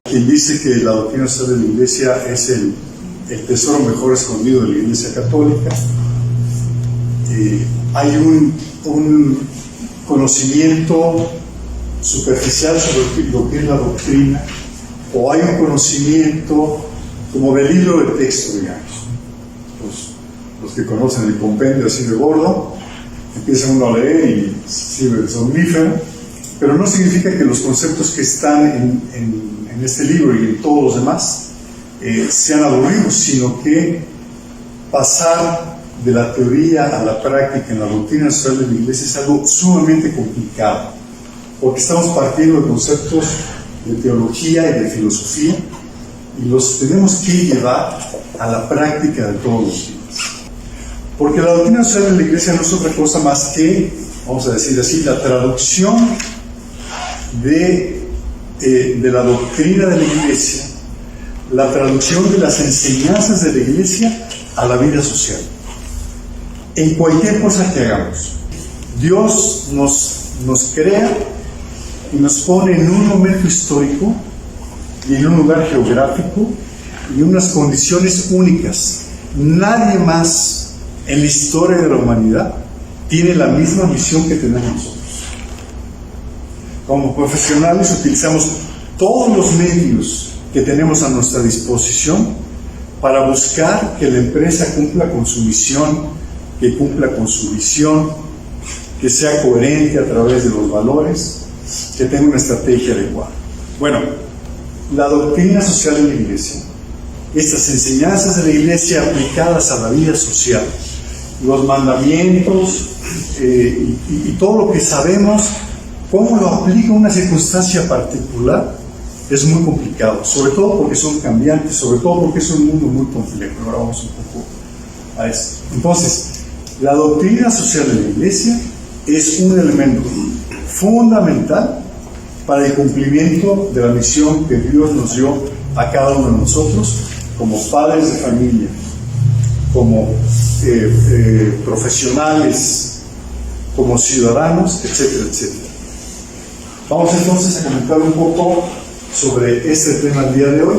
Quien dice que la doctrina social de la Iglesia es el tesoro mejor escondido de la Iglesia Católica. Hay un conocimiento superficial sobre lo que es la doctrina, o hay un conocimiento como del libro de texto, digamos. Los que conocen el compendio así de gordo, empieza uno a leer y sirve de somnífero, pero no significa que los conceptos que están en este libro y en todos los demás sean aburridos, sino que pasar de la teoría a la práctica en la doctrina social de la Iglesia es algo sumamente complicado, porque estamos partiendo de conceptos de teología y de filosofía y los tenemos que llevar a la práctica de todos los días. Porque la doctrina social de la Iglesia no es otra cosa más que, vamos a decir así, la traducción de la doctrina de la Iglesia, la traducción de las enseñanzas de la Iglesia a la vida social. En cualquier cosa que hagamos, Dios nos crea y nos pone en un momento histórico y en un lugar geográfico y en unas condiciones únicas. Nadie más en la historia de la humanidad tiene la misma misión que tenemos nosotros. Como profesionales utilizamos todos los medios que tenemos a nuestra disposición para buscar que la empresa cumpla con su misión, que cumpla con su visión, que sea coherente a través de los valores, que tenga una estrategia adecuada. Bueno, la doctrina social de la Iglesia, estas enseñanzas de la Iglesia aplicadas a la vida social, los mandamientos y todo lo que sabemos, cómo lo aplica a una circunstancia particular, es muy complicado, sobre todo porque son cambiantes, sobre todo porque es un mundo muy complejo. Ahora vamos un poco a eso. Entonces, la doctrina social de la Iglesia es un elemento fundamental para el cumplimiento de la misión que Dios nos dio a cada uno de nosotros como padres de familia, como profesionales, como ciudadanos, etcétera, etcétera. Vamos entonces a comentar un poco sobre este tema el día de hoy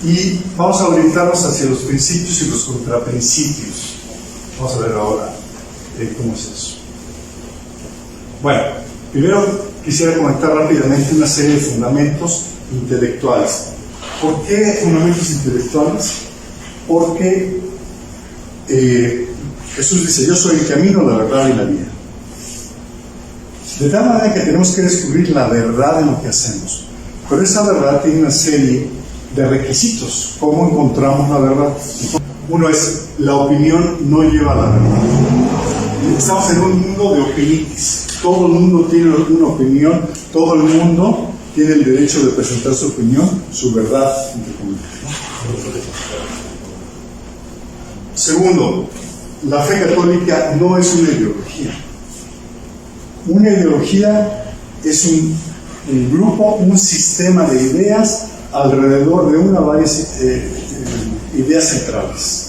y vamos a orientarnos hacia los principios y los contraprincipios. Vamos a ver ahora cómo es eso. Bueno, primero quisiera comentar rápidamente una serie de fundamentos intelectuales. ¿Por qué fundamentos intelectuales? Porque Jesús dice: yo soy el camino, la verdad y la vida. De tal manera que tenemos que descubrir la verdad en lo que hacemos. Pero esa verdad tiene una serie de requisitos. ¿Cómo encontramos la verdad? Uno es: la opinión no lleva a la verdad. Estamos en un mundo de opiniones. Todo el mundo tiene una opinión, todo el mundo tiene el derecho de presentar su opinión, su verdad, entre comillas, ¿no? Segundo, la fe católica no es una ideología. Una ideología es un grupo, un sistema de ideas alrededor de una o varias ideas centrales.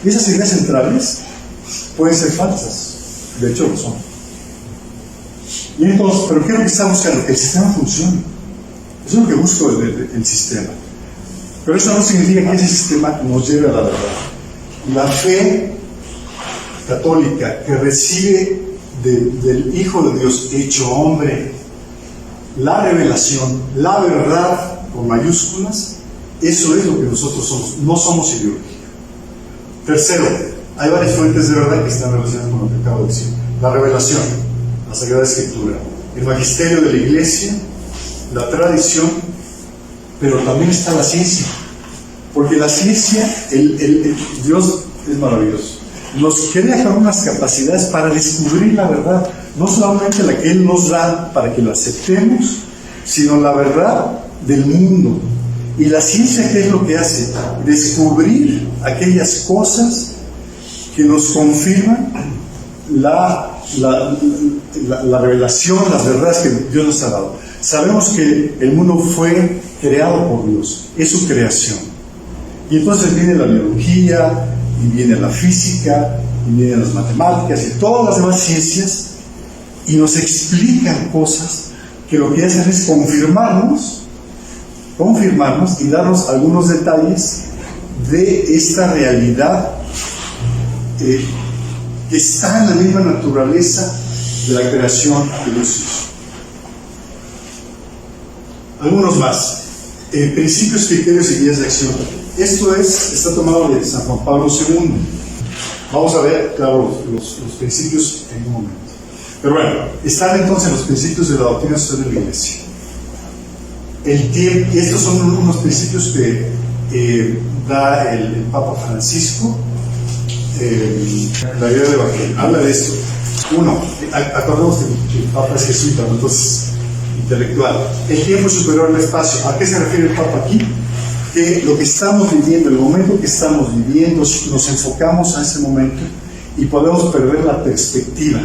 Y esas ideas centrales pueden ser falsas, de hecho lo son. Y entonces, ¿pero qué es lo que está buscando? Que el sistema funcione. Eso es lo que busca el sistema. Pero eso no significa que ese sistema nos lleve a la verdad. La fe católica que recibe del Hijo de Dios hecho hombre la revelación, la verdad con mayúsculas, eso es lo que nosotros somos, no somos ideología. Tercero, hay varias fuentes de verdad que están relacionadas con lo que acabo de decir. La revelación, la Sagrada Escritura, el magisterio de la Iglesia, la tradición, pero también está la ciencia, porque la ciencia, Dios es maravilloso, nos crea con unas capacidades para descubrir la verdad, no solamente la que Él nos da para que la aceptemos, sino la verdad del mundo. Y la ciencia, ¿qué es lo que hace? Descubrir aquellas cosas que nos confirman la revelación, las verdades que Dios nos ha dado. Sabemos que el mundo fue creado por Dios, es su creación. Y entonces viene la biología, y viene la física, y vienen las matemáticas, y todas las demás ciencias, y nos explican cosas que lo que hacen es confirmarnos confirmarnos y darnos algunos detalles de esta realidad que está en la misma naturaleza de la creación que Dios hizo. Algunos más. Principios, criterios y guías de acción. Esto está tomado de San Juan Pablo II. Vamos a ver, claro, los principios en un momento. Pero bueno, están entonces los principios de la doctrina social de la Iglesia. El tiempo, y estos son unos principios que da el Papa Francisco, la idea del Evangelio. Habla de esto. Uno, acordemos que el Papa es jesuita, entonces intelectual. El tiempo es superior al espacio. ¿A qué se refiere el Papa aquí? Que lo que estamos viviendo, el momento que estamos viviendo, nos enfocamos a ese momento y podemos perder la perspectiva.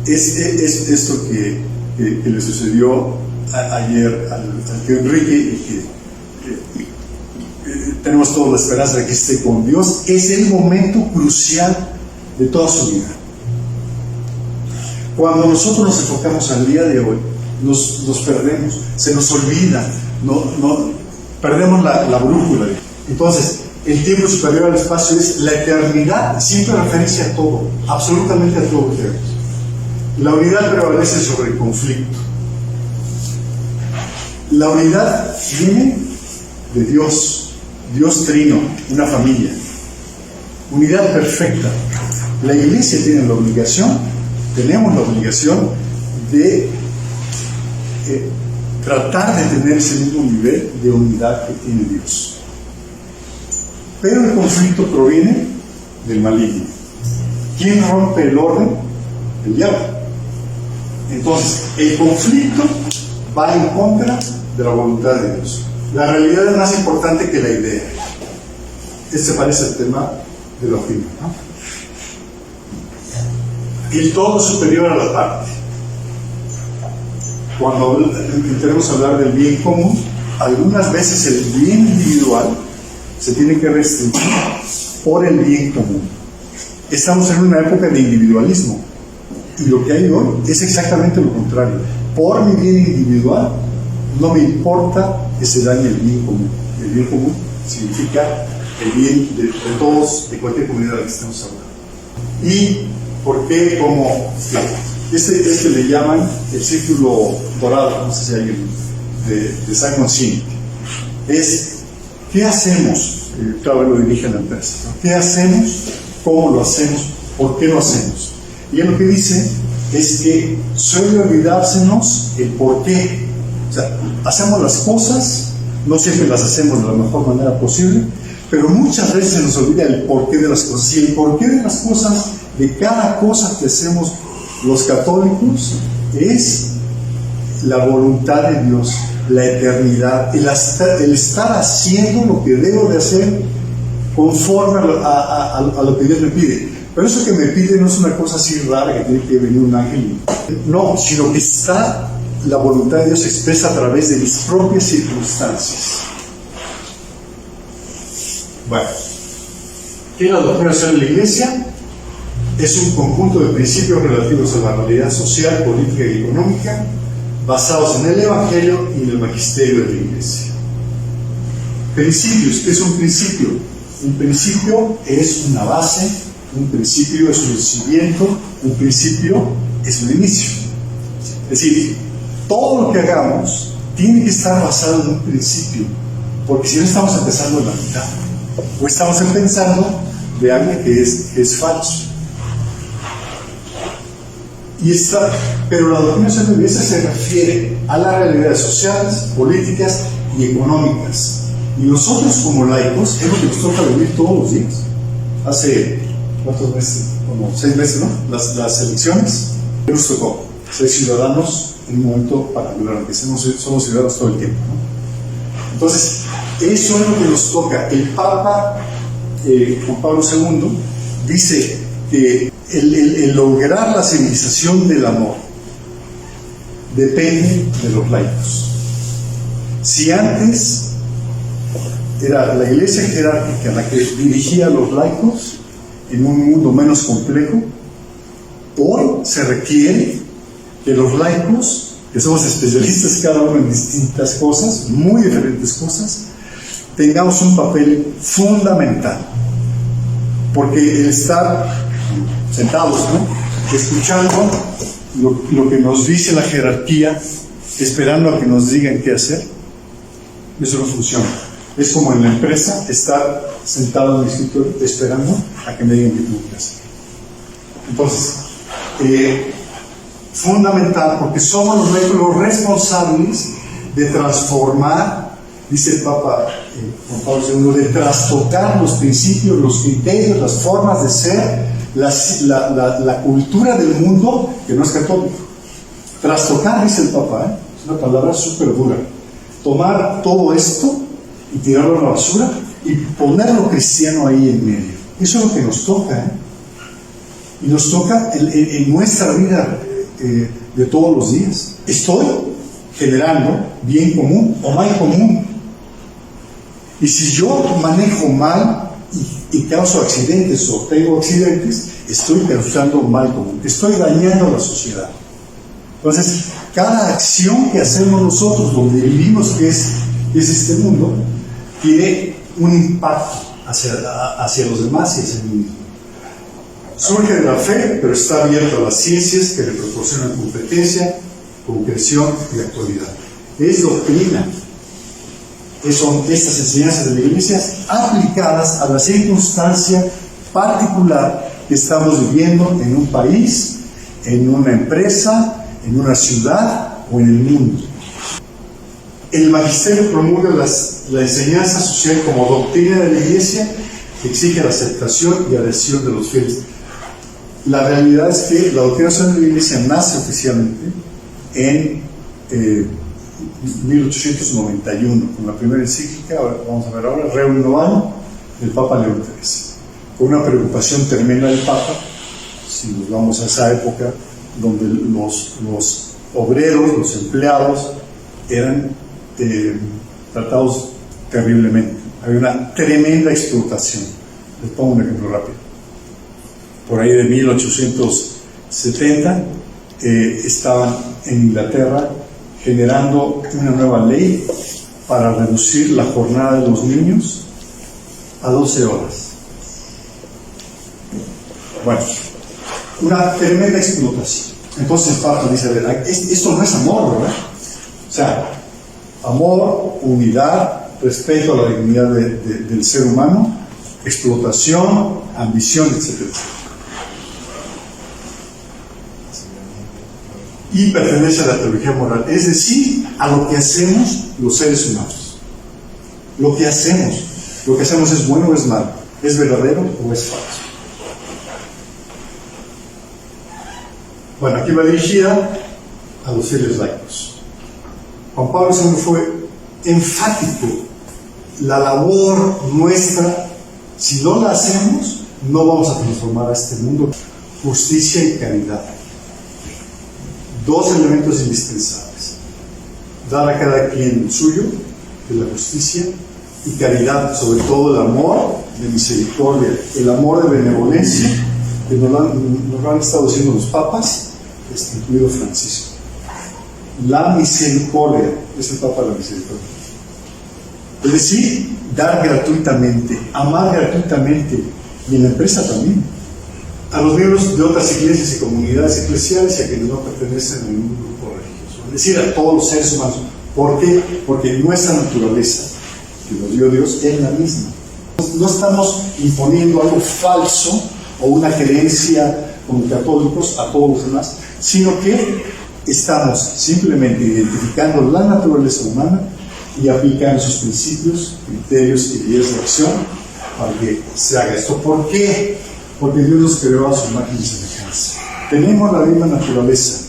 Es esto que le sucedió ayer al tío Enrique y que tenemos toda la esperanza de que esté con Dios. Es el momento crucial de toda su vida. Cuando nosotros nos enfocamos al día de hoy, nos perdemos, se nos olvida, perdemos la brújula. Entonces, el tiempo superior al espacio es la eternidad, siempre referencia a todo, absolutamente a todo. La unidad prevalece sobre el conflicto. La unidad viene de Dios, Dios trino, una familia. Unidad perfecta. La Iglesia tiene la obligación, tenemos la obligación de tratar de tener ese mismo nivel de unidad que tiene Dios. Pero el conflicto proviene del maligno. ¿Quién rompe el orden? El diablo. Entonces, el conflicto va en contra de la voluntad de Dios. La realidad es más importante que la idea. Este parece el tema de la opinión, ¿no? El todo superior a la parte. Cuando intentemos hablar del bien común, algunas veces el bien individual se tiene que restringir por el bien común. Estamos en una época de individualismo y lo que hay hoy es exactamente lo contrario. Por mi bien individual no me importa que se dañe el bien común. El bien común significa el bien de todos, de cualquier comunidad de la que estamos hablando. ¿Y por qué? Como este le llaman el círculo dorado, no sé si hay alguien de Simon Sinek. Es ¿qué hacemos? Claro, lo dirige a la empresa, ¿no? ¿Qué hacemos? ¿Cómo lo hacemos? ¿Por qué lo hacemos? Y él lo que dice es que suele olvidársenos el por qué. O sea, hacemos las cosas, no siempre las hacemos de la mejor manera posible, pero muchas veces se nos olvida el porqué de las cosas. Y el porqué de las cosas, de cada cosa que hacemos los católicos, es la voluntad de Dios, la eternidad, el estar haciendo lo que debo de hacer conforme a lo que Dios me pide. Pero eso que me pide no es una cosa así rara que tiene que venir un ángel. No, sino que está la voluntad de Dios expresa a través de mis propias circunstancias. Bueno, ¿qué es la doctrina social de la Iglesia? Es un conjunto de principios relativos a la realidad social, política y económica, basados en el Evangelio y en el magisterio de la Iglesia. Principios. ¿Qué es un principio? Un principio es una base, un principio es un cimiento, un principio es un inicio. Es decir, todo lo que hagamos tiene que estar basado en un principio, porque si no estamos empezando en la mitad, o estamos pensando de algo que es falso. Pero la doctrina social de la Iglesia se refiere a las realidades sociales, políticas y económicas. Y nosotros como laicos es lo que nos toca vivir todos los días. Hace, ¿cuántos meses? Como 6 meses, ¿no? Las elecciones. ¿Qué nos tocó? Ser ciudadanos en un momento particular, que somos ciudadanos todo el tiempo, ¿no? Entonces, eso es lo que nos toca. El Papa Juan Pablo II dice que el lograr la civilización del amor depende de los laicos. Si antes era la iglesia jerárquica la que dirigía a los laicos en un mundo menos complejo, hoy se requiere que los laicos que somos especialistas cada uno en distintas cosas, muy diferentes cosas, tengamos un papel fundamental. Porque el estar sentados, ¿no?, escuchando lo que nos dice la jerarquía, esperando a que nos digan qué hacer, eso no funciona. Es como en la empresa, estar sentado en el escritorio esperando a que me digan qué tengo que hacer. Entonces, fundamental, porque somos los responsables de transformar, dice el Papa Juan Pablo II, de trastocar los principios, los criterios, las formas de ser, la cultura del mundo que no es católico. Trastocar, dice el Papa, es una palabra súper dura. Tomar todo esto y tirarlo a la basura y poner lo cristiano ahí en medio. Eso es lo que nos toca, y nos toca en nuestra vida de todos los días. Estoy generando bien común o mal común. Y si yo manejo mal y causo accidentes o tengo accidentes, estoy causando mal común, estoy dañando a la sociedad. Entonces, cada acción que hacemos nosotros, donde vivimos, que es este mundo, tiene un impacto hacia los demás y hacia el mundo. Surge de la fe, pero está abierto a las ciencias que le proporcionan competencia, concreción y actualidad. Es doctrina. Son estas enseñanzas de la Iglesia aplicadas a la circunstancia particular que estamos viviendo en un país, en una empresa, en una ciudad o en el mundo. El magisterio promulga la enseñanza social como doctrina de la Iglesia que exige la aceptación y adhesión de los fieles. La realidad es que la doctrina social de la Iglesia nace oficialmente en 1891, con la primera encíclica, vamos a ver ahora, Rerum Novarum, del Papa León XIII. Con una preocupación tremenda del Papa, si nos vamos a esa época, donde los obreros, los empleados, eran tratados terriblemente. Había una tremenda explotación. Les pongo un ejemplo rápido. Por ahí de 1870 estaban en Inglaterra generando una nueva ley para reducir la jornada de los niños a 12 horas. Bueno, una tremenda explotación. Entonces el Papa dice, a ver, esto no es amor, ¿verdad? O sea, amor, unidad, respeto a la dignidad del ser humano, explotación, ambición, etc. Y pertenece a la teología moral, es decir, a lo que hacemos los seres humanos. Lo que hacemos es bueno o es malo, es verdadero o es falso. Bueno, aquí va dirigida a los fieles laicos. Juan Pablo II fue enfático. La labor nuestra, si no la hacemos, no vamos a transformar a este mundo. Justicia y caridad. Dos elementos indispensables. Dar a cada quien el suyo, de la justicia, y caridad, sobre todo el amor de misericordia, el amor de benevolencia, que nos lo han estado diciendo los papas, incluido Francisco. La misericordia, es el Papa de la misericordia. Es decir, dar gratuitamente, amar gratuitamente, y en la empresa también, a los miembros de otras iglesias y comunidades eclesiales y a quienes no pertenecen a ningún grupo religioso. Es decir, a todos los seres humanos. ¿Por qué? Porque nuestra naturaleza, que nos dio Dios, es la misma. No estamos imponiendo algo falso o una creencia como católicos a todos los demás, sino que estamos simplemente identificando la naturaleza humana y aplicando sus principios, criterios y ideas de acción para que se haga esto. ¿Por qué? Porque Dios nos creó a su imagen y semejanza. Tenemos la misma naturaleza,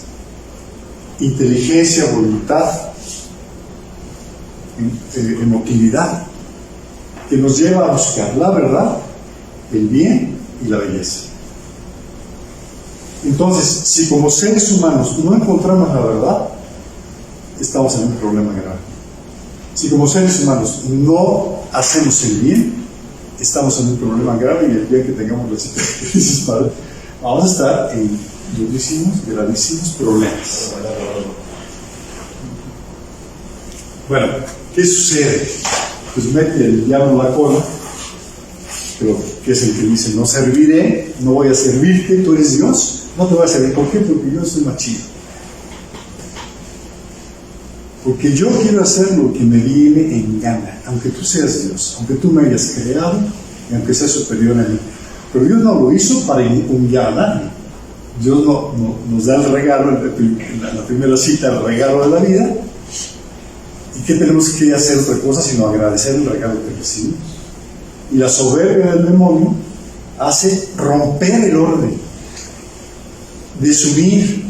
inteligencia, voluntad, emotividad, que nos lleva a buscar la verdad, el bien y la belleza. Entonces, si como seres humanos no encontramos la verdad, estamos en un problema grave. Si como seres humanos no hacemos el bien, estamos en un problema grave, y el día que tengamos la crisis, vamos a estar en durísimos, gravísimos problemas. Bueno, ¿qué sucede? Pues mete el diablo la cola, pero que es el que dice, no serviré, no voy a servirte, tú eres Dios, no te voy a servir. ¿Por qué? Porque yo soy más chido. Porque yo quiero hacer lo que me viene en gana, aunque tú seas Dios, aunque tú me hayas creado y aunque seas superior a mí. Pero Dios no lo hizo para humillar a nadie. Dios nos da el regalo, en la primera cita, el regalo de la vida. ¿Y qué tenemos que hacer otra cosa sino agradecer el regalo que recibimos? Y la soberbia del demonio hace romper el orden, desumir.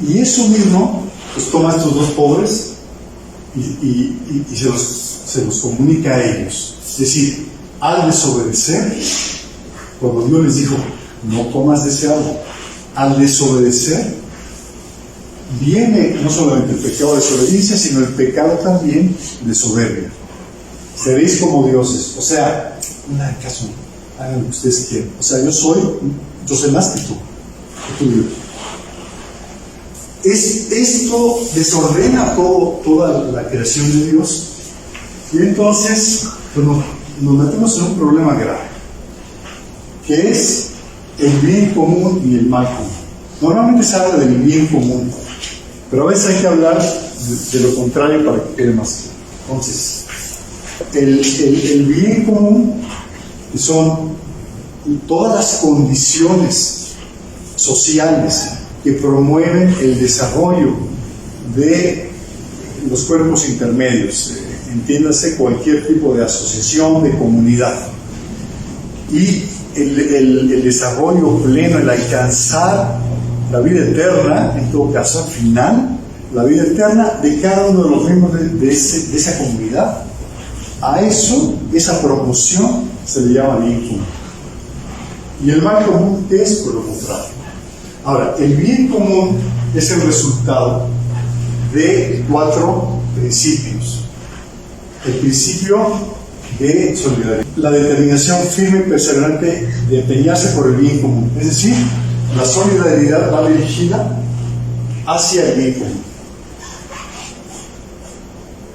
Y eso mismo, pues toma a estos dos pobres y se los comunica a ellos. Es decir, al desobedecer, cuando Dios les dijo, no comas de ese árbol, al desobedecer, viene no solamente el pecado de desobediencia, sino el pecado también de soberbia. Seréis como dioses, o sea, no hagan caso, hagan lo que ustedes quieran. O sea, yo soy más que tú Dios. Esto desordena toda la creación de Dios, y entonces pues nos metemos en un problema grave, que es el bien común y el mal común. Normalmente se habla del bien común, pero a veces hay que hablar de lo contrario para que quede más claro. Entonces, el bien común son todas las condiciones sociales que promueven el desarrollo de los cuerpos intermedios, entiéndase cualquier tipo de asociación, de comunidad, y el desarrollo pleno, el alcanzar la vida eterna, en todo caso, al final, la vida eterna de cada uno de los miembros de esa comunidad. A eso, esa promoción, se le llama bien común. Y el mal común, ¿qué es? Por lo contrario. Ahora, el bien común es el resultado de 4 principios. El principio de solidaridad, la determinación firme y perseverante de empeñarse por el bien común. Es decir, la solidaridad va dirigida hacia el bien común,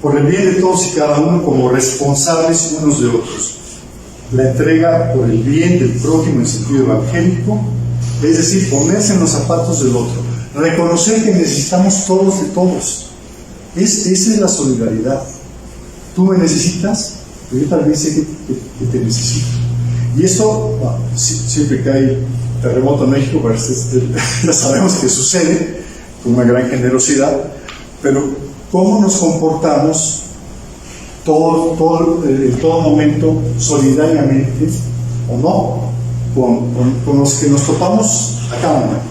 por el bien de todos y cada uno como responsables unos de otros. La entrega por el bien del prójimo en sentido evangélico, es decir, ponerse en los zapatos del otro, reconocer que necesitamos todos de todos. Esa es la solidaridad. Tú me necesitas, pero yo también sé que te necesito. Y esto, bueno, siempre que hay terremoto en México, pues, ya sabemos que sucede con una gran generosidad, pero ¿cómo nos comportamos en todo momento solidariamente o no con los que nos topamos a cada momento?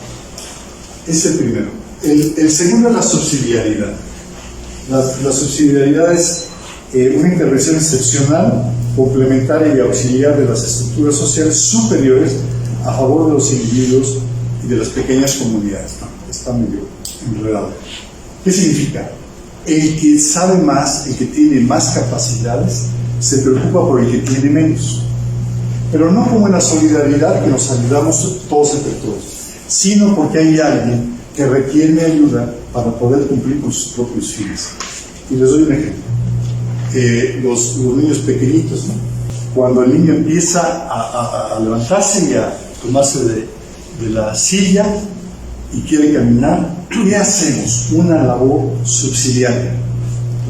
Es el primero. El segundo es la subsidiariedad. La subsidiariedad es una intervención excepcional, complementaria y auxiliar de las estructuras sociales superiores a favor de los individuos y de las pequeñas comunidades. Está medio enredado. ¿Qué significa? El que sabe más, el que tiene más capacidades, se preocupa por el que tiene menos. Pero no como en la solidaridad, que nos ayudamos todos entre todos, sino porque hay alguien que requiere ayuda para poder cumplir con sus propios fines. Y les doy un ejemplo. Los niños pequeñitos, ¿no? Cuando el niño empieza a levantarse y a tomarse de la silla y quiere caminar, ¿qué hacemos? Una labor subsidiaria.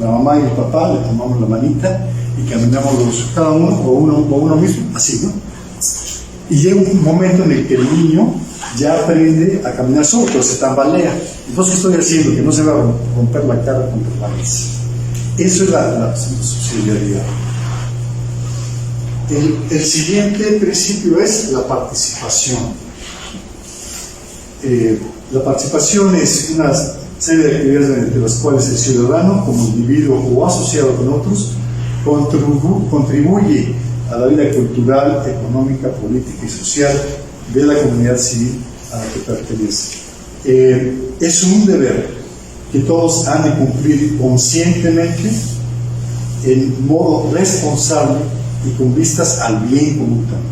La mamá y el papá le tomamos la manita y caminamos cada uno o uno mismo, así, ¿no? Y llega un momento en el que el niño ya aprende a caminar solo, pero se tambalea. Entonces, ¿qué estoy haciendo? Que no se va a romper la cara contra la mesa. Eso es la subsidiariedad. El siguiente principio es la participación. La participación es una serie de actividades mediante las cuales el ciudadano, como individuo o asociado con otros, contribuye a la vida cultural, económica, política y social de la comunidad civil a la que pertenece. Es un deber que todos han de cumplir conscientemente, en modo responsable y con vistas al bien común también.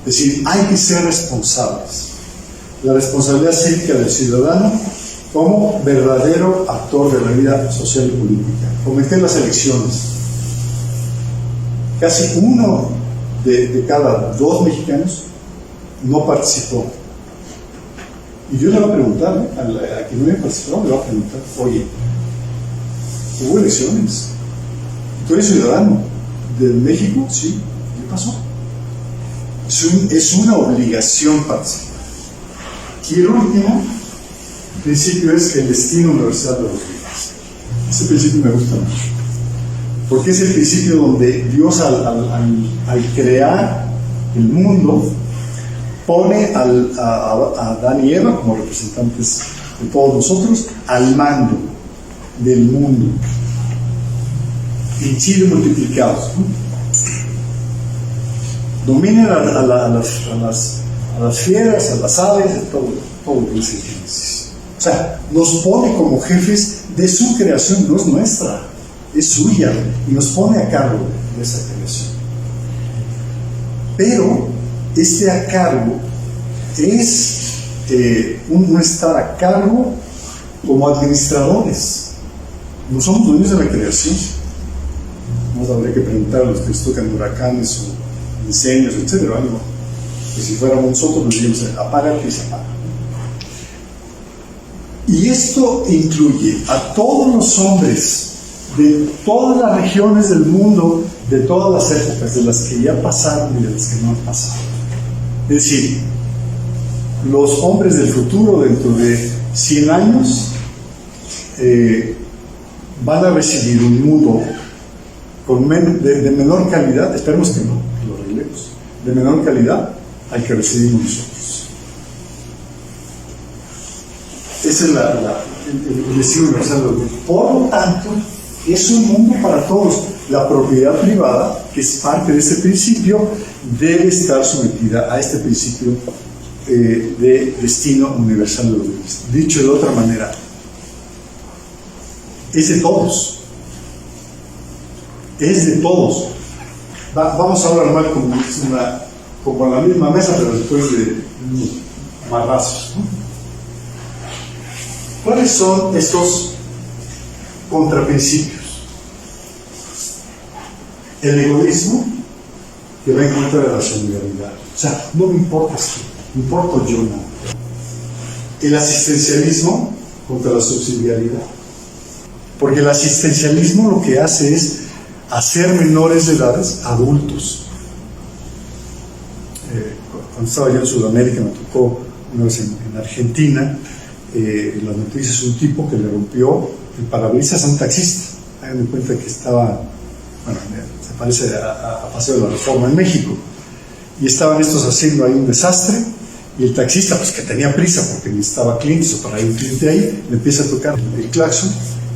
Es decir, hay que ser responsables. La responsabilidad cívica del ciudadano como verdadero actor de la vida social y política. Comenté las elecciones. Casi uno de cada 2 mexicanos no participó. Y yo le voy a preguntar, a quien no haya participado, le voy a preguntar, oye, ¿hubo elecciones? ¿Tú eres ciudadano de México? Sí. ¿Qué pasó? Es una obligación participar. Y el último principio es el destino universal de los bienes. Ese principio me gusta mucho, porque es el principio donde Dios al crear el mundo pone a Adán y Eva como representantes de todos nosotros al mando del mundo, hinchidos y multiplicados, ¿no? Dominen a las fieras, a las aves, de todo lo que dice Génesis. O sea, nos pone como jefes de su creación, no es nuestra, es suya, y nos pone a cargo de esa creación. Pero este a cargo es un estar a cargo como administradores. No somos dueños de la creación. No habría que preguntar a los que les tocan huracanes o incendios, etcétera, algo. Que si fuéramos nosotros nos diríamos, apaga y se apaga. Y esto incluye a todos los hombres de todas las regiones del mundo, de todas las épocas, de las que ya pasaron y de las que no han pasado. Es decir, los hombres del futuro, dentro de 100 años, van a recibir un mundo de menor calidad, esperemos que no, que lo arreglemos, de menor calidad al que recibimos nosotros. Ese es el destino universal. Por lo tanto, es un mundo para todos. La propiedad privada, que es parte de ese principio, debe estar sometida a este principio de destino universal de los bienes. Dicho de otra manera, es de todos. Es de todos. Vamos a hablar mal como en la misma mesa, pero después de marrazos, ¿no? ¿Cuáles son estos contraprincipios? El egoísmo, que va en contra de la solidaridad. O sea, no me importas tú, me importo yo nada. El asistencialismo contra la subsidiariedad. Porque el asistencialismo lo que hace es hacer menores de edades adultos. Cuando estaba yo en Sudamérica, me tocó una vez en Argentina, en las noticias, un tipo que le rompió el parabrisas a un taxista. Hagan de cuenta que estaba, bueno, se parece a Paseo de la Reforma en México, y estaban estos haciendo ahí un desastre, y el taxista, pues que tenía prisa porque necesitaba clientes o para ir un cliente ahí, le empieza a tocar el claxon,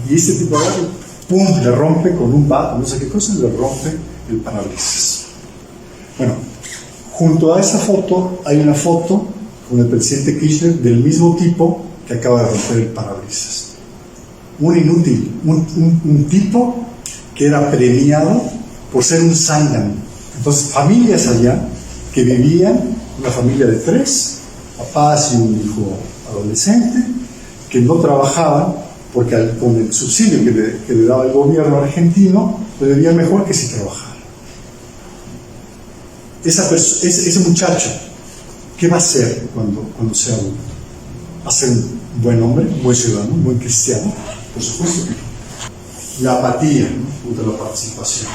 y este tipo agarra, pum, le rompe con un bat, no sé qué cosa, le rompe el parabrisas. Bueno, junto a esa foto hay una foto con el presidente Kirchner del mismo tipo que acaba de romper el parabrisas. Un inútil, un tipo que era premiado por ser un zángano. Entonces, familias allá que vivían, una familia de 3, papás y un hijo adolescente, que no trabajaban porque con el subsidio que le daba el gobierno argentino, le vivían mejor que si trabajara. Ese muchacho, ¿qué va a hacer cuando sea adulto? ¿Va a ser un buen hombre, un buen ciudadano, un buen cristiano? Por supuesto que no. La apatía, ¿no?, contra la participación.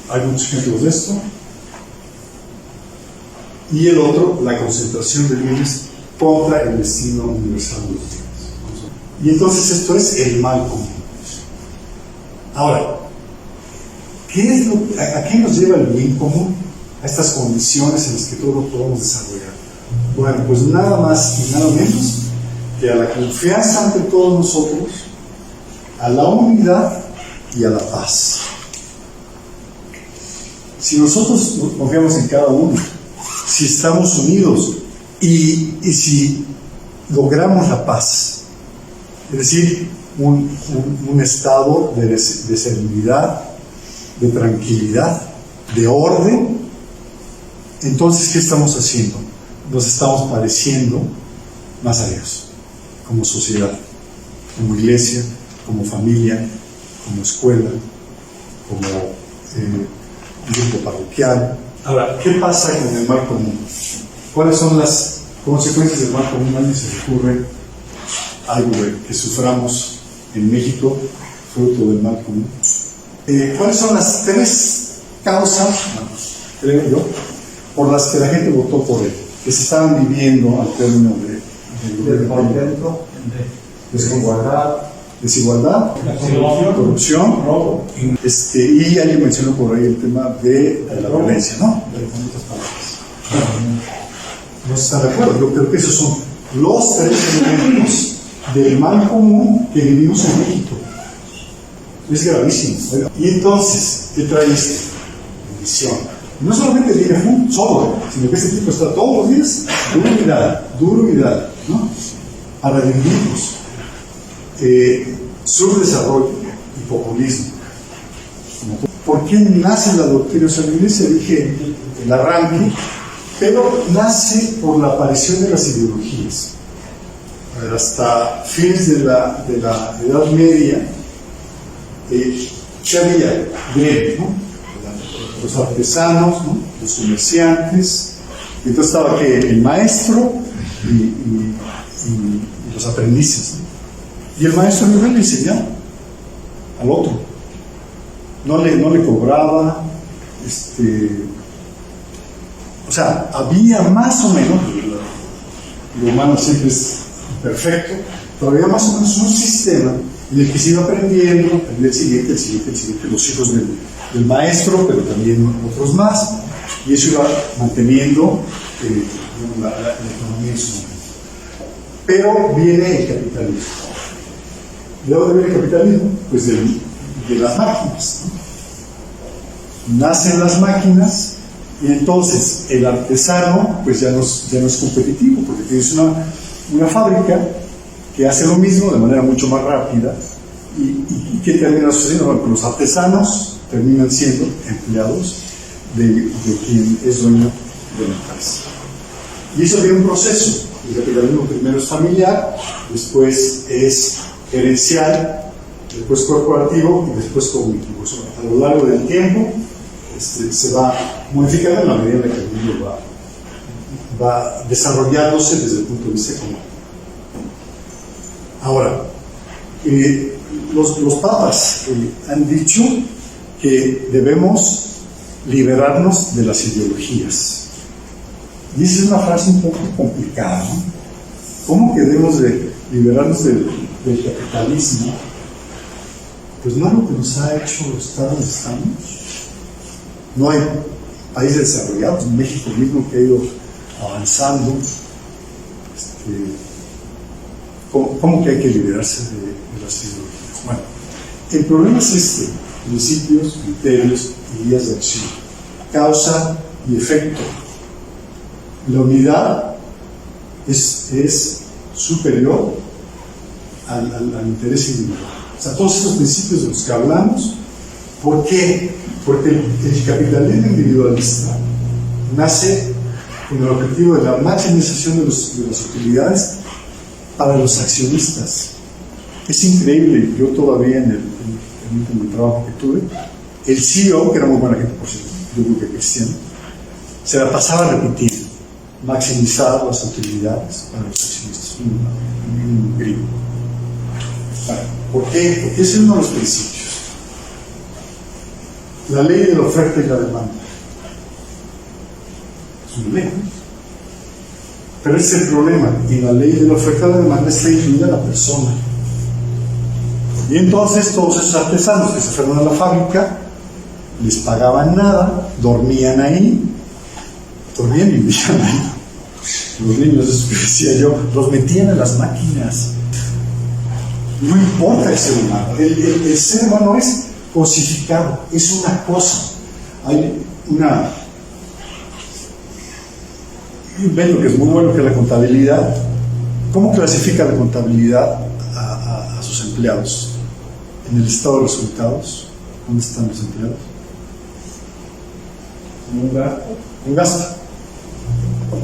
Hay muchos ejemplos de esto. Y el otro, la concentración de bienes contra el destino universal de los bienes. Y entonces esto es el mal común. Ahora, ¿a qué nos lleva el bien común? A estas condiciones en las que todos lo podemos desarrollar. Bueno, pues nada más y nada menos que a la confianza ante todos nosotros, a la unidad y a la paz. Si nosotros confiamos en cada uno, si estamos unidos y si logramos la paz, es decir, un estado de serenidad, de tranquilidad, de orden, entonces, ¿qué estamos haciendo? Nos estamos pareciendo más a Dios como sociedad. como iglesia, como familia, como escuela, como grupo parroquial. Ahora, ¿qué pasa con el mal común? ¿Cuáles son las consecuencias del mal común? ¿A alguien se le ocurre algo que suframos en México fruto del mal común? ¿Cuáles son las tres causas, creo yo, por las que la gente votó por él, que se estaban viviendo al término del gobierno? Desigualdad, corrupción, robo. Y alguien mencionó por ahí el tema de la violencia, ¿no? En otras palabras. No se está de acuerdo. Yo creo que esos son los tres elementos del mal común que vivimos en México. Es gravísimo. Y entonces, ¿qué trae esto? Bendición. No solamente viene solo, sino que este tipo está todos los días duro y dale, ¿no? Para dividirnos. Subdesarrollo y populismo. ¿Por qué nace la doctrina? O sea, la iglesia, dije, el arranque, pero nace por la aparición de las ideologías. Hasta fines de la Edad Media, ¿qué había? Gremios, ¿no? Los artesanos, ¿no? Los comerciantes. Entonces estaba que el maestro y los aprendices, ¿no? Y el maestro no le enseñaba al otro. No le cobraba. O sea, había más o menos, lo humano siempre es imperfecto, pero había más o menos un sistema en el que se iba aprendiendo, el siguiente, los hijos del maestro, pero también otros más, y eso iba manteniendo la economía en su momento. Pero viene el capitalismo. ¿De dónde viene el capitalismo? Pues de las máquinas, ¿no? Nacen las máquinas y entonces el artesano pues ya no es competitivo, porque tienes una fábrica que hace lo mismo de manera mucho más rápida. ¿Y qué termina sucediendo? Bueno, los artesanos terminan siendo empleados de quien es dueño de la empresa. Y eso tiene un proceso. El capitalismo primero es familiar, después es gerencial, después corporativo y después cognitivo. Eso, a lo largo del tiempo se va modificando en la medida en la que el mundo va desarrollándose desde el punto de vista económico. Ahora, los papas han dicho que debemos liberarnos de las ideologías. Y esa es una frase un poco complicada, ¿no? ¿Cómo que debemos de liberarnos del capitalismo? Pues no es lo que nos ha hecho estar donde estamos. No hay países desarrollados, México mismo que ha ido avanzando. ¿Cómo que hay que liberarse de las ideologías? Bueno, el problema es principios, criterios y guías de acción, causa y efecto. La unidad es superior al interés individual. O sea, todos estos principios de los que hablamos, ¿por qué? Porque el capitalismo individualista nace con el objetivo de la maximización de las utilidades para los accionistas. Es increíble, yo todavía en el trabajo que tuve, el CEO, que era muy buena gente, por cierto, yo creo que cristiano, se la pasaba repitiendo, maximizar las utilidades para los accionistas. Increíble. ¿Por qué? Porque ese es uno de los principios. La ley de la oferta y la demanda. Es una ley, ¿no? Pero ese es el problema. Y la ley de la oferta y la demanda está incluida la persona. Y entonces todos esos artesanos que se fueron a la fábrica, les pagaban nada, dormían ahí, y vivían ahí. Los niños, eso que decía yo, los metían en las máquinas. No importa el ser humano. El ser humano es cosificado, es una cosa. Hay un invento que es muy bueno, que es la contabilidad. ¿Cómo clasifica la contabilidad a sus empleados? En el estado de resultados, ¿dónde están los empleados? Un gasto.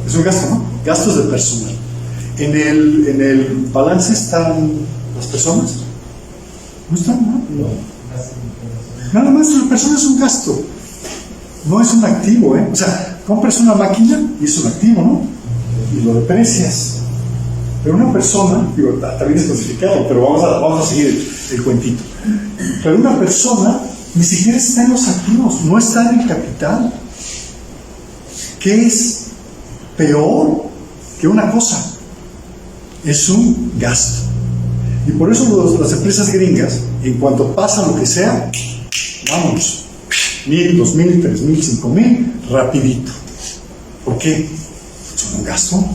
Es un gasto, ¿no? Gastos de personal. En el balance están las personas? No están, ¿no? Nada más la persona es un gasto, no es un activo, ¿eh? O sea, compras una máquina y es un activo, ¿no? Y lo deprecias. Pero una persona, digo, también es clasificado, pero vamos a seguir el cuentito. Pero una persona ni siquiera está en los activos, no está en el capital. ¿Qué es peor que una cosa? Es un gasto. Y por eso las empresas gringas, en cuanto pasa lo que sea, vámonos, 1,000, 2,000, 3,000, 5,000, rapidito. ¿Por qué? Es un gasto.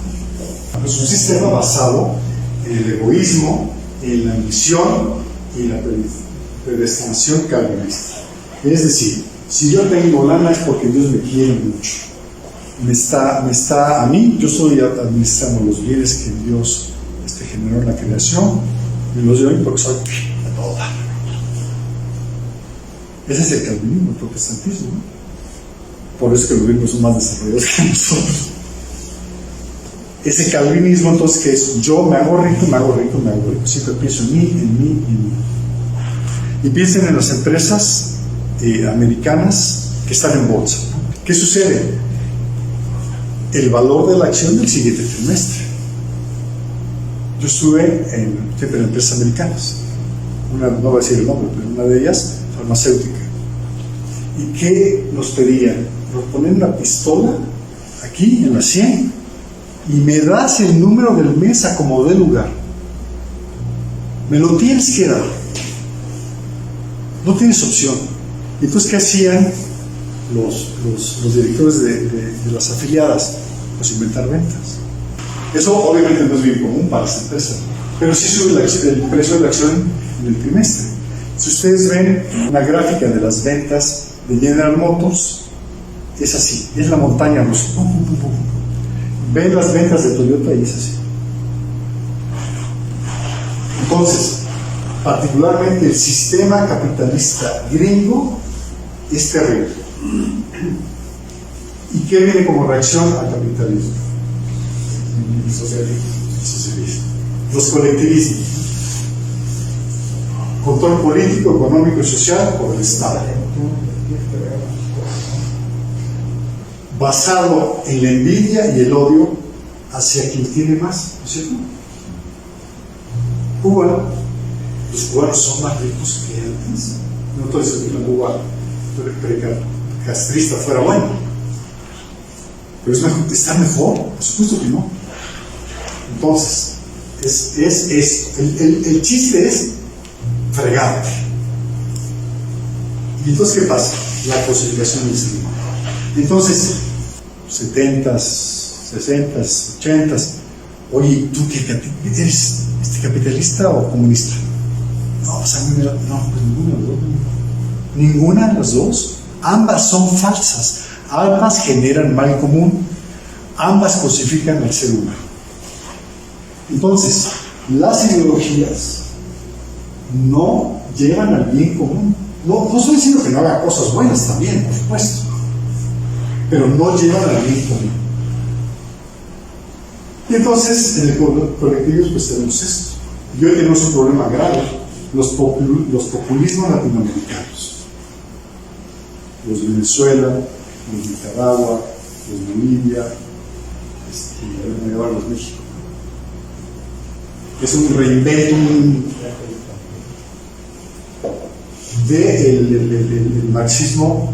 Es un sistema basado en el egoísmo, en la ambición y la predestinación calvinista. Es decir, si yo tengo lana es porque Dios me quiere mucho. A mí, yo estoy administrando los bienes que Dios generó en la creación, y los doy porque soy a todo dar. Ese es el calvinismo, el protestantismo, ¿no? Por eso es que los gringos son más desarrollados que nosotros. Ese calvinismo, entonces, que es yo me hago rico, siempre pienso en mí. Y piensen en las empresas americanas que están en bolsa. ¿Qué sucede? El valor de la acción del siguiente trimestre. Yo estuve siempre en empresas americanas, no voy a decir el nombre, pero una de ellas, farmacéutica. ¿Y qué nos pedían? Nos ponen una pistola aquí en la 100 y me das el número del mes a como dé lugar. Me lo tienes que dar. No tienes opción. ¿Y entonces qué hacían los directores de las afiliadas? Pues inventar ventas. Eso obviamente no es bien común para las empresas, pero sí sube el precio de la acción en el trimestre. Si ustedes ven una gráfica de las ventas de General Motors, es así, es la montaña rusa. Ven las ventas de Toyota y es así. Entonces, particularmente el sistema capitalista gringo es terrible. ¿Y qué viene como reacción al capitalismo? Socialismo. Los colectivismos. Control político, económico y social por el Estado. Basado en la envidia y el odio hacia quien tiene más, ¿no es cierto? Cuba, los cubanos son más ricos que antes. No estoy diciendo que la Cuba precastrista fuera bueno, pero está mejor, por supuesto que no. Entonces, es esto. El chiste es fregarte. ¿Y entonces qué pasa? La cosificación del ser humano. Entonces, 70s, 60s, 80s. Oye, ¿tú qué eres? ¿Capitalista o comunista? No, pues ninguna de las dos. Ambas son falsas. Ambas generan mal común. Ambas cosifican al ser humano. Entonces, las ideologías no llevan al bien común. No estoy diciendo que no haga cosas buenas también, por supuesto, pero no llevan al bien común. Y entonces, en el colectivo, pues tenemos esto. Y hoy tenemos un problema grave: los populismos latinoamericanos. Los de Venezuela, los de Nicaragua, los de Bolivia, los de México. Es un reinvento del marxismo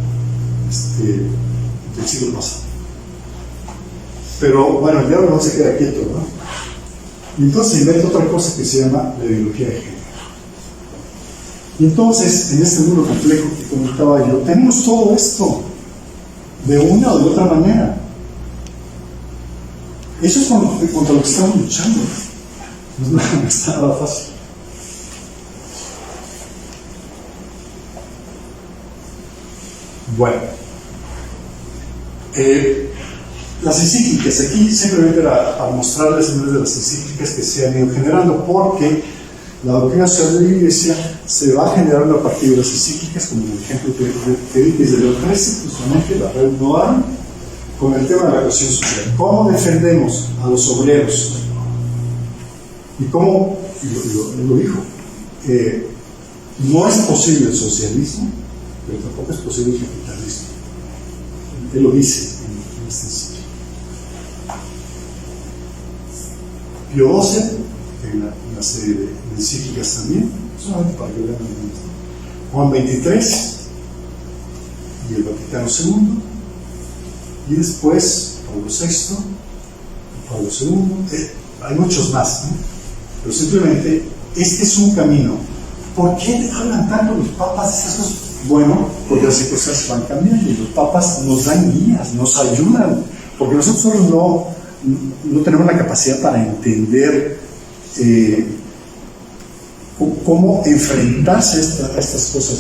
del siglo pasado. Pero bueno, el diablo no se queda quieto, ¿no? Y entonces inventa otra cosa que se llama la ideología de género. Y entonces, en este mundo complejo que comentaba yo, tenemos todo esto de una o de otra manera. Eso es contra lo que estamos luchando. No es nada fácil. Bueno, las encíclicas, aquí simplemente era para mostrarles algunas de las encíclicas que se han ido generando, porque la doctrina social de la Iglesia se va generando a partir de las encíclicas, como el ejemplo que di desde León XIII, justamente la Red Noam, con el tema de la cohesión social. ¿Cómo defendemos a los obreros? ¿Y cómo lo dijo, no es posible el socialismo, pero tampoco es posible el capitalismo. Él lo dice en este sitio. Pío XII, en una serie de encíclicas también, solamente para que vean el Juan XXIII y el Vaticano II, y después Pablo VI, Pablo II, hay muchos más, ¿no? Pero simplemente este es un camino. ¿Por qué hablan tanto los papas de estas cosas? Bueno, porque las cosas van cambiando y los papas nos dan guías, nos ayudan, porque nosotros solo no tenemos la capacidad para entender cómo enfrentarse a estas cosas.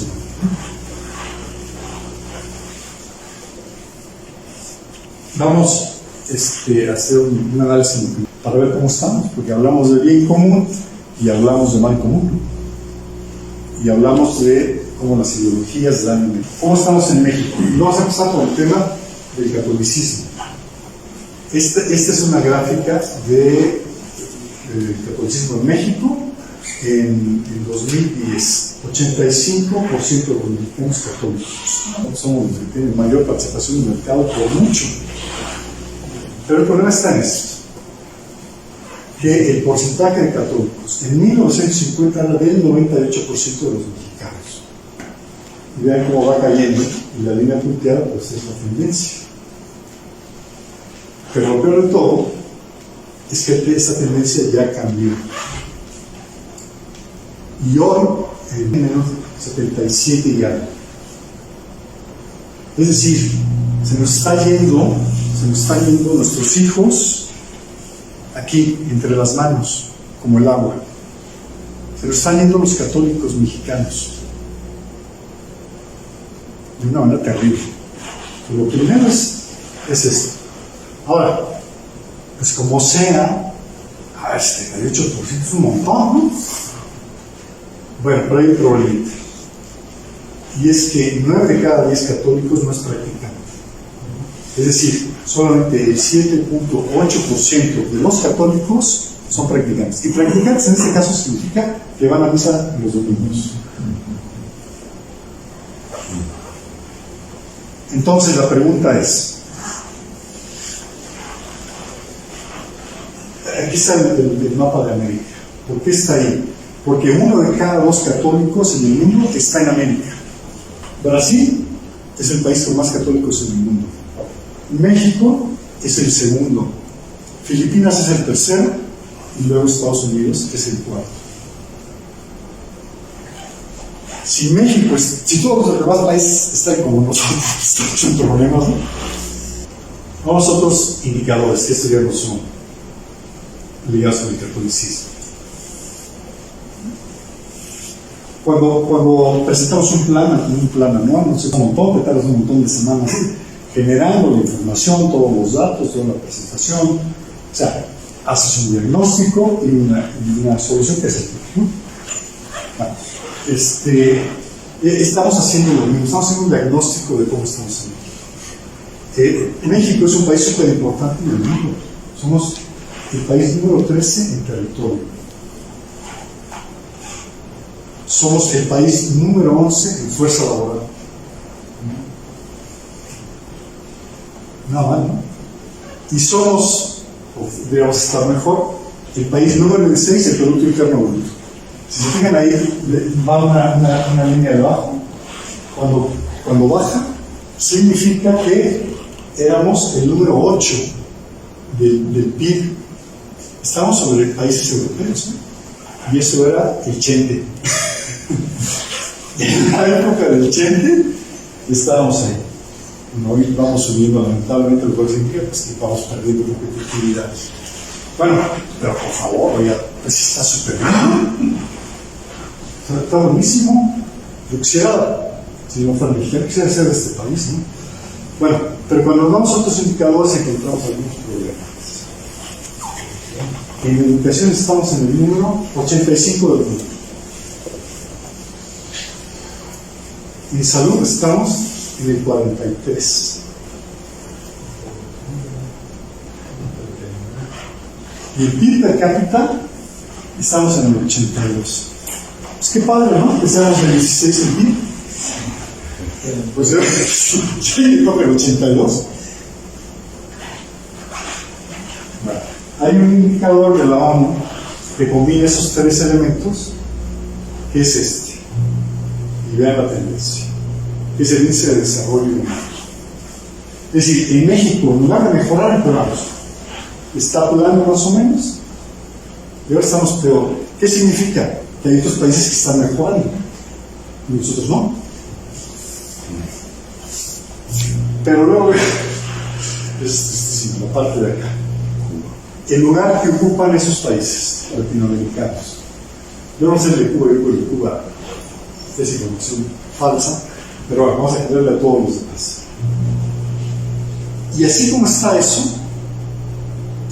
Vamos a hacer un análisis para ver cómo estamos, porque hablamos de bien común y hablamos de mal común, y hablamos de cómo las ideologías dan. ¿Cómo estamos en México? Vamos a empezar por el tema del catolicismo. Esta es una gráfica del catolicismo en México en 2010. 85% de los mexicanos católicos. Somos los que tienen mayor participación en el mercado por mucho. Pero el problema está en esto, que el porcentaje de católicos en 1950 era del 98% de los mexicanos. Y vean cómo va cayendo, y la línea punteada pues es la tendencia. Pero lo peor de todo es que esa tendencia ya cambió. Y hoy, en menos 77 y algo. Es decir, se nos están yendo nuestros hijos aquí, entre las manos, como el agua. Se nos están yendo los católicos mexicanos de una manera terrible. Pero lo primero es esto. Ahora, pues como sea, 78% es un montón, ¿no? Bueno, pero hay un problema. Y es que 9 de cada 10 católicos no es practicante. Es decir, solamente el 7.8% de los católicos son practicantes. Y practicantes en este caso significa que van a misa los domingos. Entonces la pregunta es, aquí está el mapa de América. ¿Por qué está ahí? Porque 1 de cada 2 católicos en el mundo está en América. Brasil es el país con más católicos en el mundo. México es el segundo. Filipinas es el tercero. Y luego Estados Unidos es el cuarto. Si México, si todos los demás países están como nosotros, están en problemas, ¿no? Vamos a otros indicadores que estos ya no son ligados con el catolicismo. Cuando presentamos un plan anual, no sé, un montón, que tardas un montón de semanas generando la información, todos los datos, toda la presentación, o sea, haces un diagnóstico y una solución que es el plan, ¿no? Bueno, estamos haciendo lo mismo, estamos haciendo un diagnóstico de cómo estamos en México es un país súper importante en el mundo. Somos el país número 13 en territorio. Somos el país número 11 en fuerza laboral. Nada mal, ¿no? Y somos, o deberíamos estar mejor, el país número 16 en Producto Interno Bruto. Si se fijan ahí, va una línea de abajo. Cuando baja, significa que éramos el número 8 del PIB. Estamos sobre países europeos, ¿no? Y eso era el Chente. En la época del Chente estábamos ahí. Hoy vamos subiendo, lamentablemente, lo cual significa pues, que vamos perdiendo competitividad. Bueno, pero por favor, oiga, pues está súper bien. Está buenísimo. Yo quisiera, si no fuera mexicano, quisiera ser de este país, ¿no? Bueno, pero cuando nos vamos a otros indicadores encontramos algunos problemas. En educación estamos en el número 85 del mundo. En salud estamos en el 43. Y el PIB per cápita Estamos en el 82. Pues qué padre, ¿no? Empezamos el 16 en PIB. Pues yo creo que el 82. Bueno, hay un indicador de la ONU que combina esos tres elementos, que es este. Y vean la tendencia. Que es el índice de desarrollo humano. Es decir, en México, en lugar de mejorar, empeoramos. Está plano más o menos. Y ahora estamos peor. ¿Qué significa? Que hay otros países que están mejorando y nosotros no. Pero luego es la parte de acá, el lugar que ocupan esos países latinoamericanos. Yo no sé el de Cuba, yo el de Cuba es información falsa, pero bueno, vamos a creerle a todos los demás. Y así como está eso,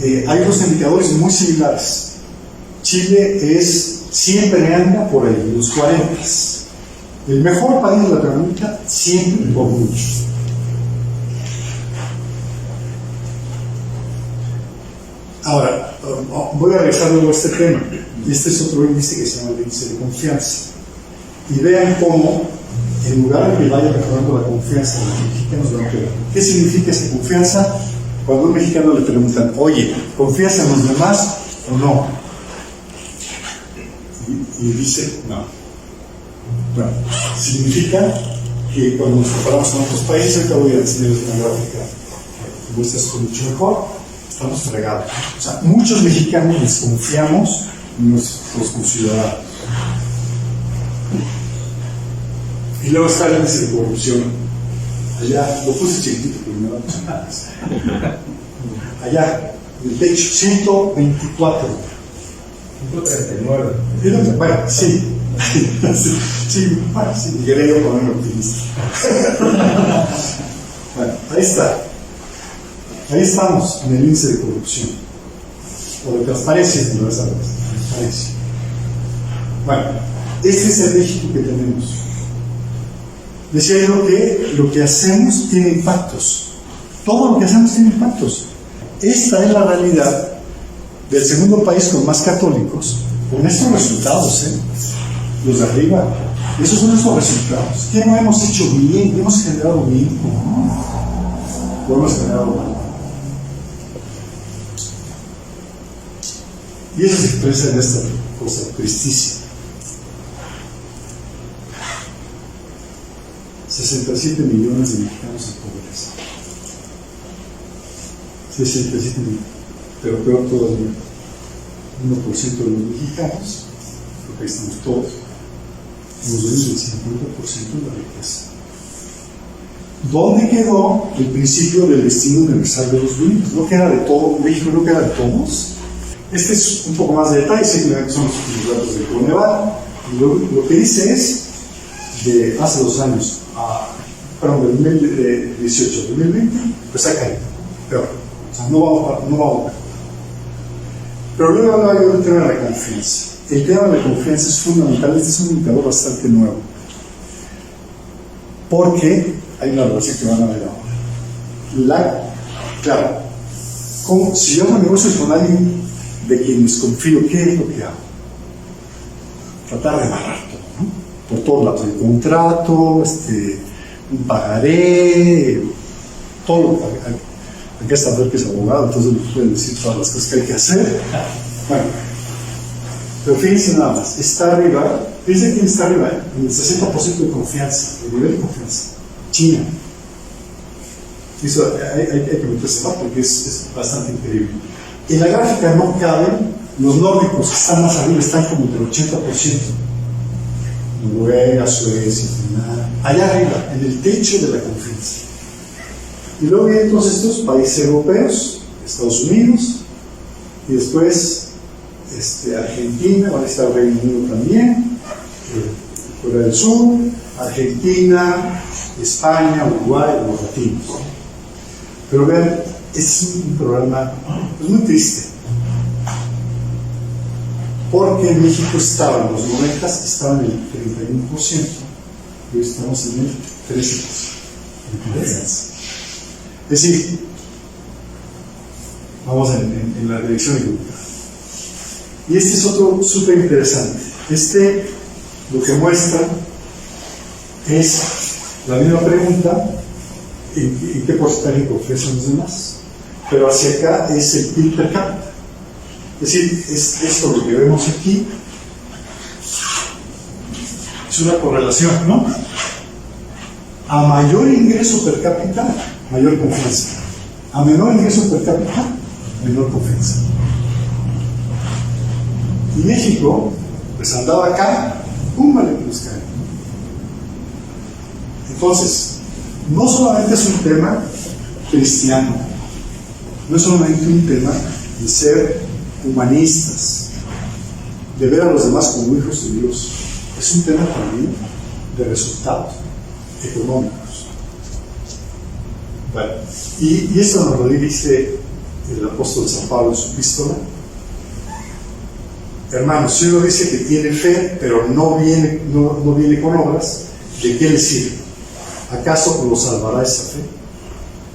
hay unos indicadores muy similares. Chile siempre anda por ahí, los 40. El mejor país de Latinoamérica, siempre por mucho. Ahora, voy a regresar luego a este tema. Este es otro índice que se llama el índice de confianza. Y vean cómo, en lugar de que vaya mejorando la confianza de los mexicanos, va empeorando. ¿Qué significa esa confianza? Cuando a un mexicano le preguntan, oye, ¿confías en los demás o no? Y dice, no. Bueno, significa que cuando nos comparamos con otros países, ahorita voy a enseñarles una gráfica que muestra esto mucho mejor, estamos fregados. O sea, muchos mexicanos desconfiamos en nuestros conciudadanos. Y luego está el índice de corrupción. Allá, lo puse chiquitito, pero me da muchas ganas. Allá, en el techo, 124. 139. Bueno, sí. Sí, bueno, sí, quería yo ponerme optimista. Bueno, ahí está. Ahí estamos, en el índice de corrupción. O de transparencia, si no lo sabes. Transparencia. Bueno, este es el México que tenemos. Decía yo que lo que hacemos tiene impactos. Todo lo que hacemos tiene impactos. Esta es la realidad del segundo país con más católicos, con estos resultados, los de arriba. Esos son nuestros resultados. ¿Qué no hemos hecho bien? ¿Hemos generado bien? ¿O hemos generado mal? Y eso se expresa en esta cosa tristísima. 67 millones de mexicanos en pobreza. 67 millones. Pero peor todavía, 1% de los mexicanos, porque ahí estamos todos, nos dueños del 50% de la riqueza. ¿Dónde quedó el principio del destino universal de los bienes? ¿No queda de todo México? ¿No queda de todos? Este es un poco más de detalle, simplemente son los datos de Coneval. Lo que dice es, de hace 2 años, perdón, del 2018 al 2020, pues ha caído, peor. O sea, no va a bajar. Pero luego hablaba yo del tema de la confianza. El tema de la confianza es fundamental. Este es un indicador bastante nuevo. Porque hay una relación que van a ver ahora. Claro, si yo hago negocios con alguien de quien desconfío, ¿qué es lo que hago? Tratar de amarrar todo, ¿no? Por todos lados. El contrato, un pagaré, todo lo que hay que saber que es abogado, entonces me pueden decir todas las cosas que hay que hacer. Bueno, pero fíjense nada más, está arriba, fíjense quién está arriba, en el 60% de confianza, el nivel de confianza, China. Eso hay que meterse más porque es bastante increíble. En la gráfica no caben los nórdicos que están más arriba, están como del 80%. Noruega, Suecia, Finlandia, allá arriba, en el techo de la confianza. Y luego vienen todos estos países europeos, Estados Unidos, y después Argentina, van a estar Reino Unido también, Corea del Sur, Argentina, España, Uruguay, los latinos. Pero vean, este es un programa muy triste, porque en México en los 90 estaban en el 31%, y hoy estamos en el 13%. Es decir, vamos en la dirección equivocada. Y este es otro súper interesante. Este lo que muestra es la misma pregunta, ¿en qué porcentaje confesan los demás? Pero hacia acá es el PIB per cápita. Es decir, es esto lo que vemos aquí. Es una correlación, ¿no? A mayor ingreso per cápita, mayor confianza. A menor ingreso per cápita, menor confianza. Y México, pues andaba acá, ¡pum! Vale que nos cae. Entonces, no solamente es un tema cristiano, no es solamente un tema de ser humanistas, de ver a los demás como hijos de Dios, es un tema también de resultados económicos. Bueno, y esto nos lo dice el apóstol San Pablo en su epístola. Hermanos, si uno dice que tiene fe, pero no viene con obras, ¿de qué le sirve? ¿Acaso lo salvará esa fe?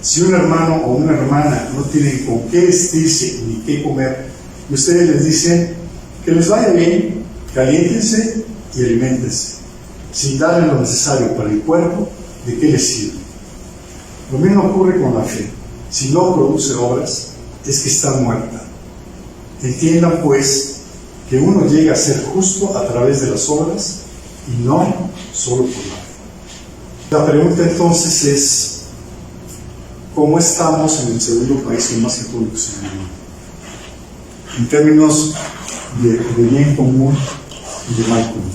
Si un hermano o una hermana no tienen con qué vestirse ni qué comer, y ustedes les dicen que les vaya bien, caliéntense y aliméntense, sin darle lo necesario para el cuerpo, ¿de qué les sirve? Lo mismo ocurre con la fe. Si no produce obras, es que está muerta. Entiendan pues que uno llega a ser justo a través de las obras y no solo por la fe. La pregunta entonces es, ¿cómo estamos en el segundo país con más católicos en el mundo? En términos de bien común y de mal común.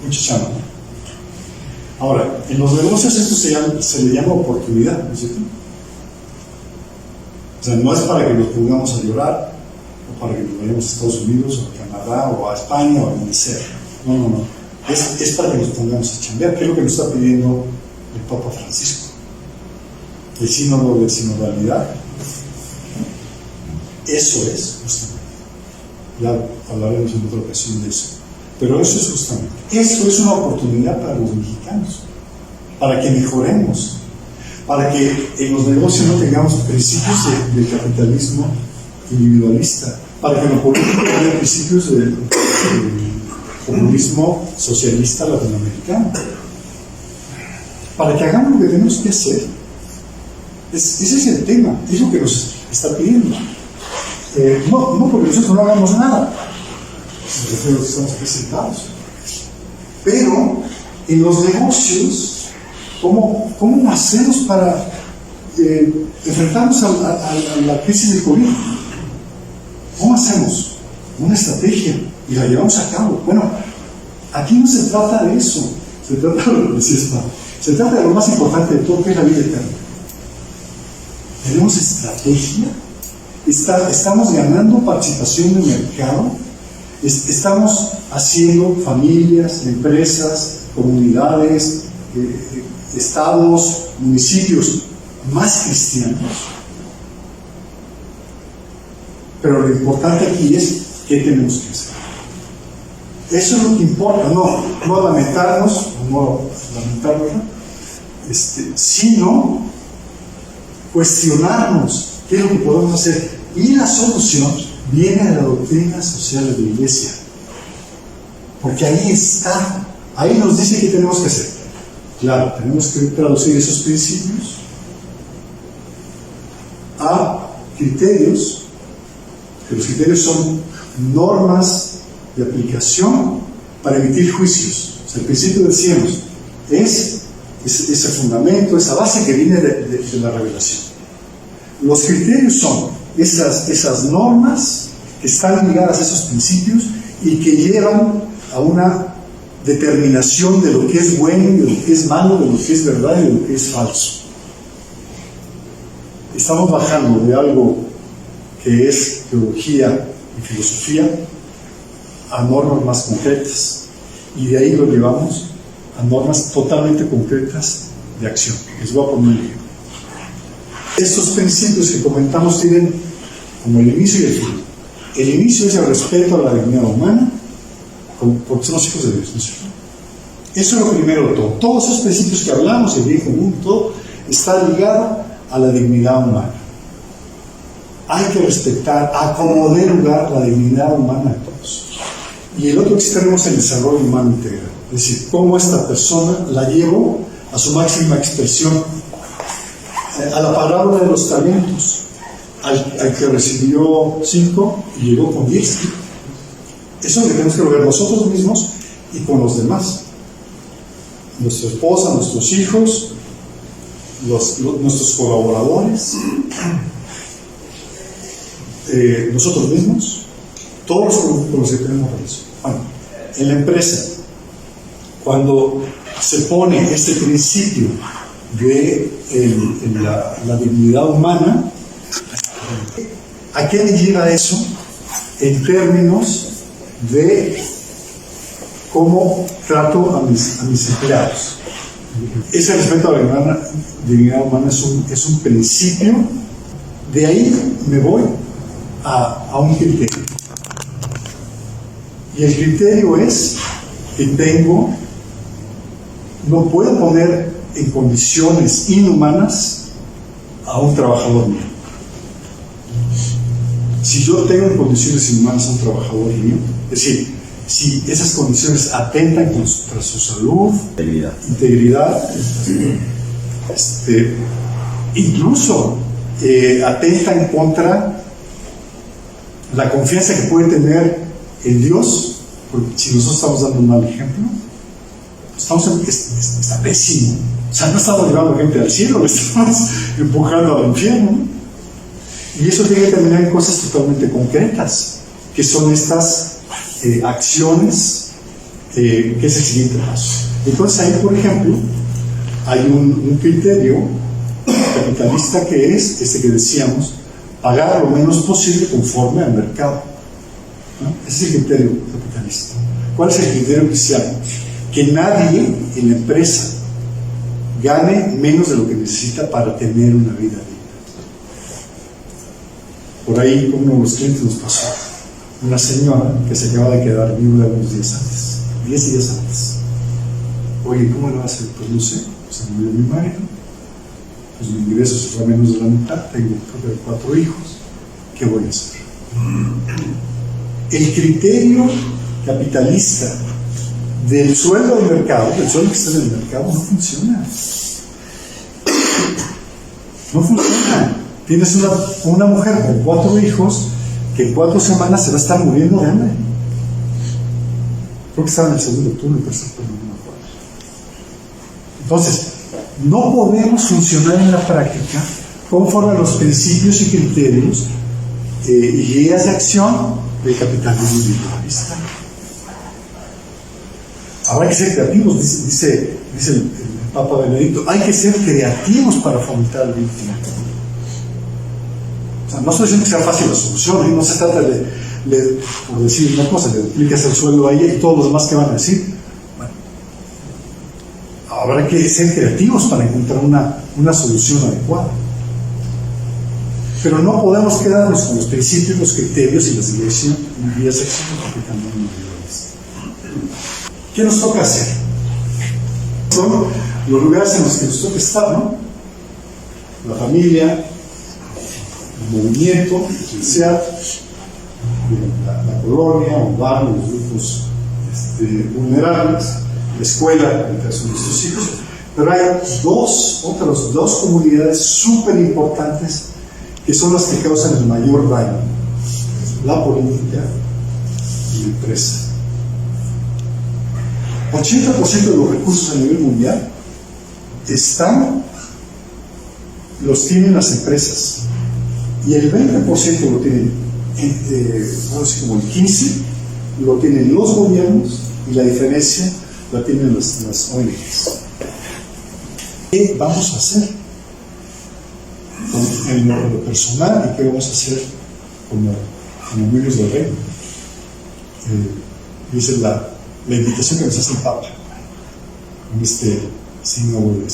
Mucho chamo. Ahora, en los negocios esto se le llama oportunidad, ¿no es cierto? O sea, no es para que nos pongamos a llorar, o para que nos vayamos a Estados Unidos, o a Canadá, o a España, o a donde sea. No. Es para que nos pongamos a chambear, que es lo que nos está pidiendo el Papa Francisco. El sínodo de sinodalidad. Eso es justamente. Ya hablaremos en otra ocasión de eso. Pero eso es justamente. Eso es una oportunidad para los mexicanos, para que mejoremos, para que en los negocios no tengamos principios del capitalismo individualista, para que en la política haya principios del comunismo socialista latinoamericano, para que hagamos lo que tenemos que hacer. Ese es el tema, es lo que nos está pidiendo. No porque nosotros no hagamos nada, nosotros estamos aquí sentados, pero en los negocios, ¿cómo hacemos para enfrentarnos a la crisis del COVID? ¿Cómo hacemos? Una estrategia y la llevamos a cabo. Bueno, aquí no se trata de eso, se trata de lo más importante de todo, que es la vida eterna. Tenemos estrategia, estamos ganando participación de mercado, estamos haciendo familias, empresas, comunidades, estados, municipios más cristianos. Pero lo importante aquí es qué tenemos que hacer. Eso es lo que importa, no lamentarnos, sino cuestionarnos qué es lo que podemos hacer. Y la solución viene de la doctrina social de la Iglesia. Porque ahí está, ahí nos dice qué tenemos que hacer. Claro, tenemos que traducir esos principios a criterios, que los criterios son normas de aplicación para emitir juicios. O sea, el principio decíamos, es ese fundamento, esa base que viene de la revelación. Los criterios son esas normas que están ligadas a esos principios y que llevan a una determinación de lo que es bueno y de lo que es malo, de lo que es verdad y de lo que es falso. Estamos bajando de algo que es teología y filosofía a normas más concretas, y de ahí lo llevamos a normas totalmente concretas de acción. Les voy a poner un ejemplo. Estos principios que comentamos tienen como el inicio y el fin. El inicio es el respeto a la dignidad humana, porque somos hijos de Dios, ¿no es cierto? Eso es lo primero de todo. Todos esos principios que hablamos, el bien común, todo está ligado a la dignidad humana, hay que respetar a como dé lugar la dignidad humana de todos. Y el otro extremo es el desarrollo humano integral, es decir, cómo esta persona la llevo a su máxima expresión, a la parábola de los talentos, al que recibió 5 y llegó con 10. Eso es lo que tenemos que lograr nosotros mismos y con los demás, nuestra esposa, nuestros hijos, nuestros colaboradores, nosotros mismos, todos con los que tenemos relación. Bueno, en la empresa, cuando se pone este principio de la dignidad humana, ¿a qué me lleva eso en términos de cómo trato a mis empleados? Ese respeto a la dignidad humana es un principio. De ahí me voy a un criterio. Y el criterio es que no puedo poner en condiciones inhumanas a un trabajador mío. Si yo tengo en condiciones inhumanas a un trabajador mío, es decir, si esas condiciones atentan contra su salud, integridad, incluso atentan contra la confianza que puede tener en Dios, porque si nosotros estamos dando un mal ejemplo, está pésimo. O sea, no estamos llevando gente al cielo, lo estamos empujando al infierno, ¿no? Y eso tiene que terminar en cosas totalmente concretas, que son estas acciones, que es el siguiente paso. Entonces ahí, por ejemplo, hay un criterio capitalista que es este que decíamos, pagar lo menos posible conforme al mercado, ¿no? Ese es el criterio capitalista. ¿Cuál es el criterio cristiano? Que nadie en la empresa gane menos de lo que necesita para tener una vida digna. Por ahí, uno de los clientes nos pasó una señora que se acaba de quedar viuda unos días antes, 10 días antes. Oye, ¿cómo le va a hacer? Pues no sé, se murió mi marido, pues mi ingreso se fue a menos de la mitad, tengo 4 hijos, ¿qué voy a hacer? El criterio capitalista del sueldo del mercado, del sueldo que está en el mercado, no funciona. No funciona. Tienes una mujer con 4 hijos que en 4 semanas se va a estar muriendo de hambre. Creo que estaba en el segundo turno, pero no me acuerdo. Entonces, no podemos funcionar en la práctica conforme a los principios y criterios y guías de acción del capitalismo individualista. Habrá que ser creativos, dice el Papa Benedicto, hay que ser creativos para fomentar el vínculo. O sea, no estoy diciendo que sea fácil la solución, no se trata de por decir una cosa, le duplicas el sueldo a ella y todos los demás que van a decir. Bueno, habrá que ser creativos para encontrar una solución adecuada. Pero no podemos quedarnos con los principios, los criterios y las guías de acción porque también individuales. ¿Qué nos toca hacer? Son los lugares en los que nos toca estar, ¿no? La familia, el movimiento, sea la colonia, un barrio, los grupos vulnerables, la escuela, en el caso de nuestros hijos. Pero hay otras dos comunidades súper importantes que son las que causan el mayor daño: la política y la empresa. 80% de los recursos a nivel mundial los tienen las empresas y el 20% lo tienen, vamos a decir como el 15% lo tienen los gobiernos y la diferencia la tienen las ONGs. ¿Qué vamos a hacer en lo personal y qué vamos a hacer como miembros del reino? Dice la invitación que nos hace el Papa en este signo de